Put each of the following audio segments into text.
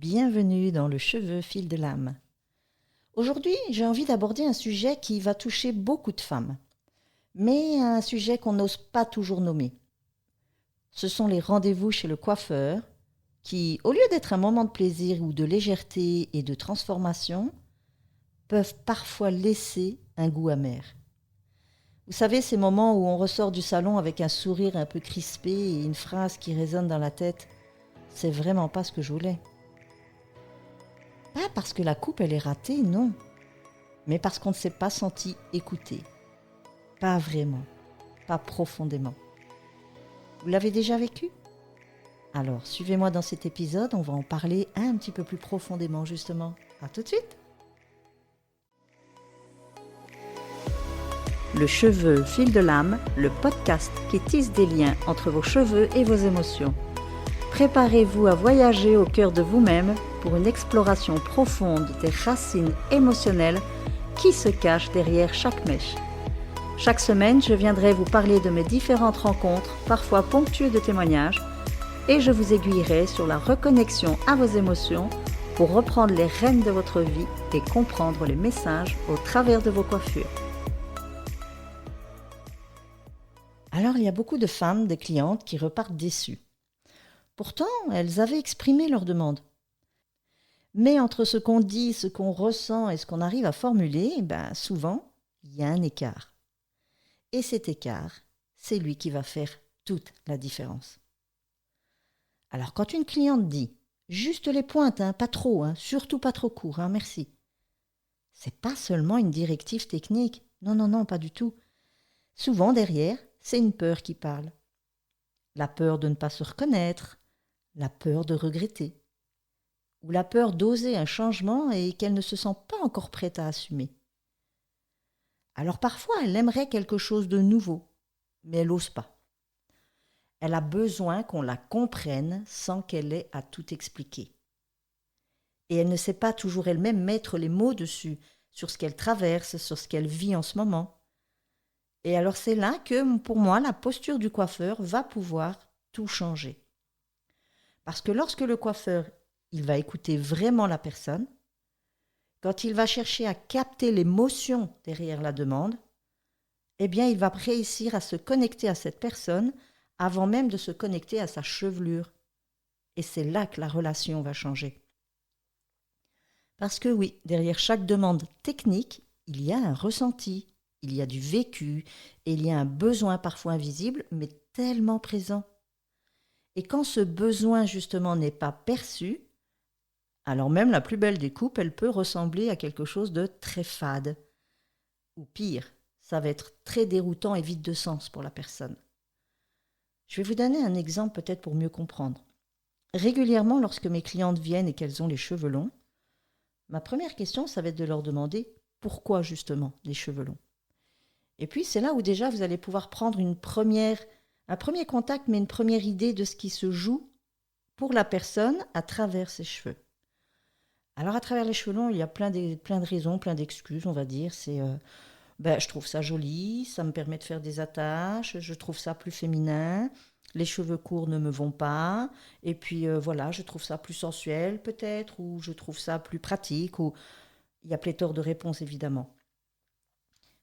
Bienvenue dans le cheveu fil de l'âme. Aujourd'hui, j'ai envie d'aborder un sujet qui va toucher beaucoup de femmes, mais un sujet qu'on n'ose pas toujours nommer. Ce sont les rendez-vous chez le coiffeur qui, au lieu d'être un moment de plaisir ou de légèreté et de transformation, peuvent parfois laisser un goût amer. Vous savez, ces moments où on ressort du salon avec un sourire un peu crispé et une phrase qui résonne dans la tête « C'est vraiment pas ce que je voulais ». Pas parce que la coupe elle est ratée, non, mais parce qu'on ne s'est pas senti écouté. Pas vraiment, pas profondément. Vous l'avez déjà vécu ? Alors, suivez-moi dans cet épisode, on va en parler un petit peu plus profondément justement. À tout de suite. Le cheveu fil de l'âme, le podcast qui tisse des liens entre vos cheveux et vos émotions. Préparez-vous à voyager au cœur de vous-même pour une exploration profonde des racines émotionnelles qui se cachent derrière chaque mèche. Chaque semaine, je viendrai vous parler de mes différentes rencontres, parfois ponctuées de témoignages, et je vous aiguillerai sur la reconnexion à vos émotions pour reprendre les rênes de votre vie et comprendre les messages au travers de vos coiffures. Alors, il y a beaucoup de femmes, des clientes, qui repartent déçues. Pourtant, elles avaient exprimé leur demande. Mais entre ce qu'on dit, ce qu'on ressent et ce qu'on arrive à formuler, souvent, il y a un écart. Et cet écart, c'est lui qui va faire toute la différence. Alors, quand une cliente dit « juste les pointes, pas trop, surtout pas trop court, merci », c'est pas seulement une directive technique. Non, pas du tout. Souvent, derrière, c'est une peur qui parle. La peur de ne pas se reconnaître, la peur de regretter, ou la peur d'oser un changement et qu'elle ne se sent pas encore prête à assumer. Alors parfois, elle aimerait quelque chose de nouveau, mais elle n'ose pas. Elle a besoin qu'on la comprenne sans qu'elle ait à tout expliquer. Et elle ne sait pas toujours elle-même mettre les mots dessus, sur ce qu'elle traverse, sur ce qu'elle vit en ce moment. Et alors c'est là que, pour moi, la posture du coiffeur va pouvoir tout changer. Parce que lorsque le coiffeur, il va écouter vraiment la personne, quand il va chercher à capter l'émotion derrière la demande, il va réussir à se connecter à cette personne avant même de se connecter à sa chevelure. Et c'est là que la relation va changer. Parce que oui, derrière chaque demande technique, il y a un ressenti, il y a du vécu, et il y a un besoin parfois invisible, mais tellement présent. Et quand ce besoin justement n'est pas perçu, alors même la plus belle des coupes, elle peut ressembler à quelque chose de très fade. Ou pire, ça va être très déroutant et vide de sens pour la personne. Je vais vous donner un exemple peut-être pour mieux comprendre. Régulièrement, lorsque mes clientes viennent et qu'elles ont les cheveux longs, ma première question, ça va être de leur demander pourquoi justement les cheveux longs. Et puis c'est là où déjà vous allez pouvoir prendre un premier contact, mais une première idée de ce qui se joue pour la personne à travers ses cheveux. Alors à travers les cheveux longs, il y a plein de raisons, plein d'excuses, on va dire. C'est je trouve ça joli, ça me permet de faire des attaches, je trouve ça plus féminin, les cheveux courts ne me vont pas, et puis je trouve ça plus sensuel peut-être, ou je trouve ça plus pratique, ou il y a pléthore de réponses évidemment.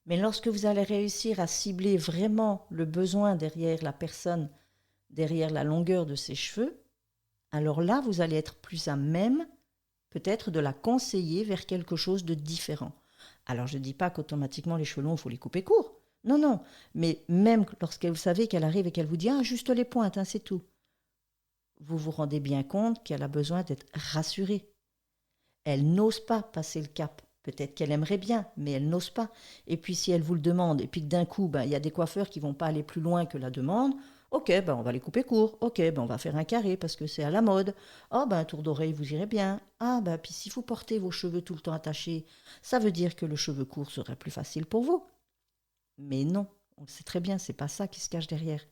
Mais lorsque vous allez réussir à cibler vraiment le besoin derrière la personne, derrière la longueur de ses cheveux, alors là, vous allez être plus à même peut-être de la conseiller vers quelque chose de différent. Alors, je ne dis pas qu'automatiquement, les cheveux longs, il faut les couper courts. Non. Mais même lorsque vous savez qu'elle arrive et qu'elle vous dit « Ah, juste les pointes, c'est tout », vous vous rendez bien compte qu'elle a besoin d'être rassurée. Elle n'ose pas passer le cap. Peut-être qu'elle aimerait bien, mais elle n'ose pas. Et puis, si elle vous le demande, et puis que d'un coup, il y a des coiffeurs qui ne vont pas aller plus loin que la demande, ok, on va les couper court. Ok, on va faire un carré parce que c'est à la mode. Oh, un tour d'oreille vous irait bien. Ah, puis si vous portez vos cheveux tout le temps attachés, ça veut dire que le cheveu court serait plus facile pour vous. Mais non, on le sait très bien, c'est pas ça qui se cache derrière.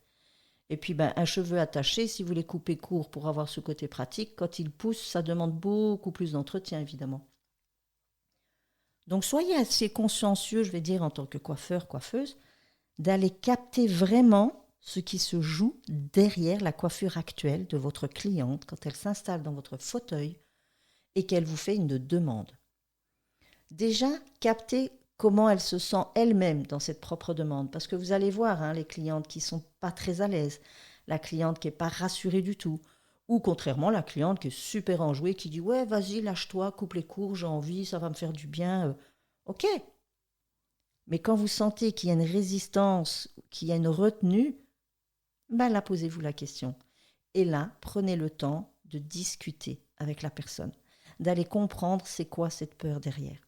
Et puis, un cheveu attaché, si vous les coupez court pour avoir ce côté pratique, quand il pousse, ça demande beaucoup plus d'entretien, évidemment. Donc, soyez assez consciencieux, je vais dire, en tant que coiffeur, coiffeuse, d'aller capter vraiment ce qui se joue derrière la coiffure actuelle de votre cliente quand elle s'installe dans votre fauteuil et qu'elle vous fait une demande. Déjà, captez comment elle se sent elle-même dans cette propre demande. Parce que vous allez voir les clientes qui ne sont pas très à l'aise, la cliente qui n'est pas rassurée du tout, ou contrairement la cliente qui est super enjouée, qui dit « Ouais, vas-y, lâche-toi, coupe les cours, j'ai envie, ça va me faire du bien. » Ok. Mais quand vous sentez qu'il y a une résistance, qu'il y a une retenue, là, posez-vous la question. Et là, prenez le temps de discuter avec la personne, d'aller comprendre c'est quoi cette peur derrière.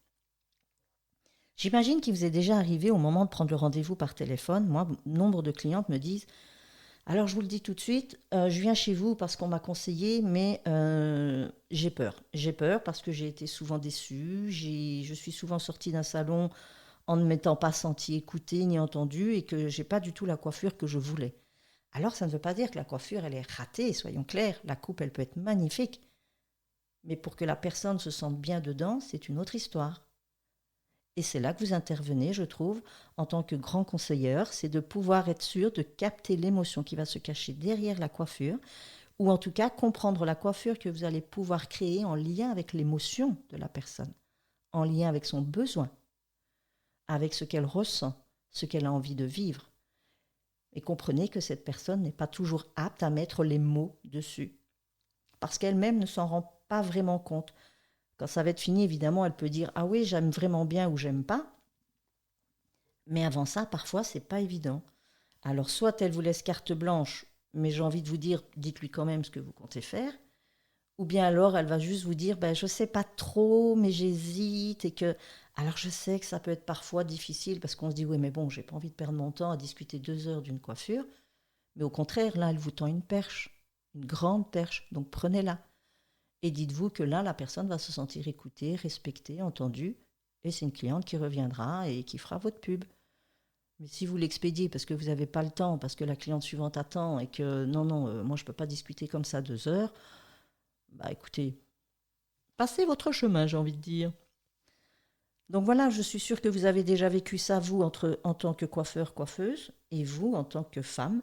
J'imagine qu'il vous est déjà arrivé au moment de prendre le rendez-vous par téléphone. Moi, nombre de clientes me disent « Alors, je vous le dis tout de suite, je viens chez vous parce qu'on m'a conseillé, mais j'ai peur. J'ai peur parce que j'ai été souvent déçue, je suis souvent sortie d'un salon en ne m'étant pas sentie écoutée ni entendue et que je n'ai pas du tout la coiffure que je voulais. » Alors, ça ne veut pas dire que la coiffure, elle est ratée, soyons clairs. La coupe, elle peut être magnifique. Mais pour que la personne se sente bien dedans, c'est une autre histoire. Et c'est là que vous intervenez, je trouve, en tant que grand conseilleur, c'est de pouvoir être sûr de capter l'émotion qui va se cacher derrière la coiffure, ou en tout cas comprendre la coiffure que vous allez pouvoir créer en lien avec l'émotion de la personne, en lien avec son besoin, avec ce qu'elle ressent, ce qu'elle a envie de vivre. Et comprenez que cette personne n'est pas toujours apte à mettre les mots dessus, parce qu'elle-même ne s'en rend pas vraiment compte. Quand ça va être fini, évidemment, elle peut dire « Ah oui, j'aime vraiment bien » ou « J'aime pas ». Mais avant ça, parfois, c'est pas évident. Alors, soit elle vous laisse carte blanche, mais j'ai envie de vous dire, dites-lui quand même ce que vous comptez faire. Ou bien alors, elle va juste vous dire, je sais pas trop, mais j'hésite et que... Alors, je sais que ça peut être parfois difficile parce qu'on se dit, oui, mais bon, j'ai pas envie de perdre mon temps à discuter 2 heures d'une coiffure. Mais au contraire, là, elle vous tend une perche, une grande perche. Donc, prenez-la. Et dites-vous que là, la personne va se sentir écoutée, respectée, entendue. Et c'est une cliente qui reviendra et qui fera votre pub. Mais si vous l'expédiez parce que vous n'avez pas le temps, parce que la cliente suivante attend et que non, moi je ne peux pas discuter comme ça 2 heures, écoutez, passez votre chemin, j'ai envie de dire. Donc voilà, je suis sûre que vous avez déjà vécu ça, vous, en tant que coiffeur, coiffeuse, et vous, en tant que femme,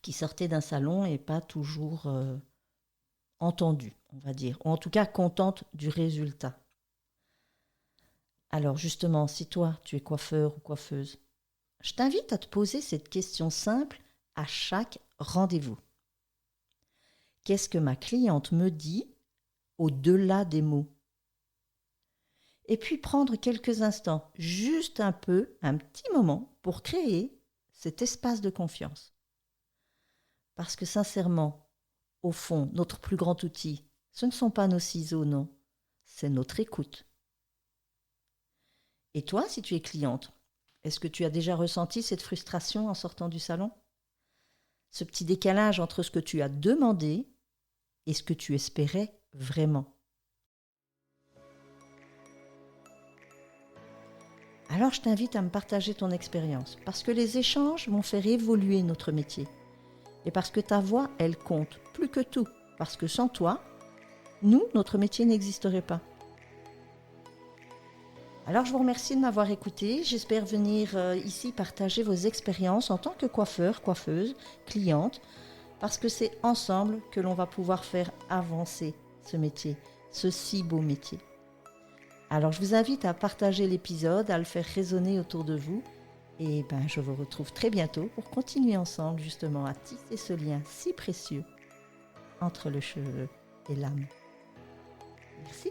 qui sortez d'un salon et pas toujours entendue, on va dire, ou en tout cas contente du résultat. Alors justement, si toi, tu es coiffeur ou coiffeuse, je t'invite à te poser cette question simple à chaque rendez-vous. Qu'est-ce que ma cliente me dit au-delà des mots? Et puis prendre quelques instants, juste un petit moment, pour créer cet espace de confiance. Parce que sincèrement, au fond, notre plus grand outil, ce ne sont pas nos ciseaux, non, c'est notre écoute. Et toi, si tu es cliente, est-ce que tu as déjà ressenti cette frustration en sortant du salon? Ce petit décalage entre ce que tu as demandé et ce que tu espérais vraiment. Alors je t'invite à me partager ton expérience, parce que les échanges vont faire évoluer notre métier. Et parce que ta voix, elle compte, plus que tout. Parce que sans toi, notre métier n'existerait pas. Alors je vous remercie de m'avoir écouté. J'espère venir ici partager vos expériences en tant que coiffeur, coiffeuse, cliente, parce que c'est ensemble que l'on va pouvoir faire avancer ce métier, ce si beau métier. Alors je vous invite à partager l'épisode, à le faire résonner autour de vous. Et je vous retrouve très bientôt pour continuer ensemble justement à tisser ce lien si précieux entre le cheveu et l'âme. Merci.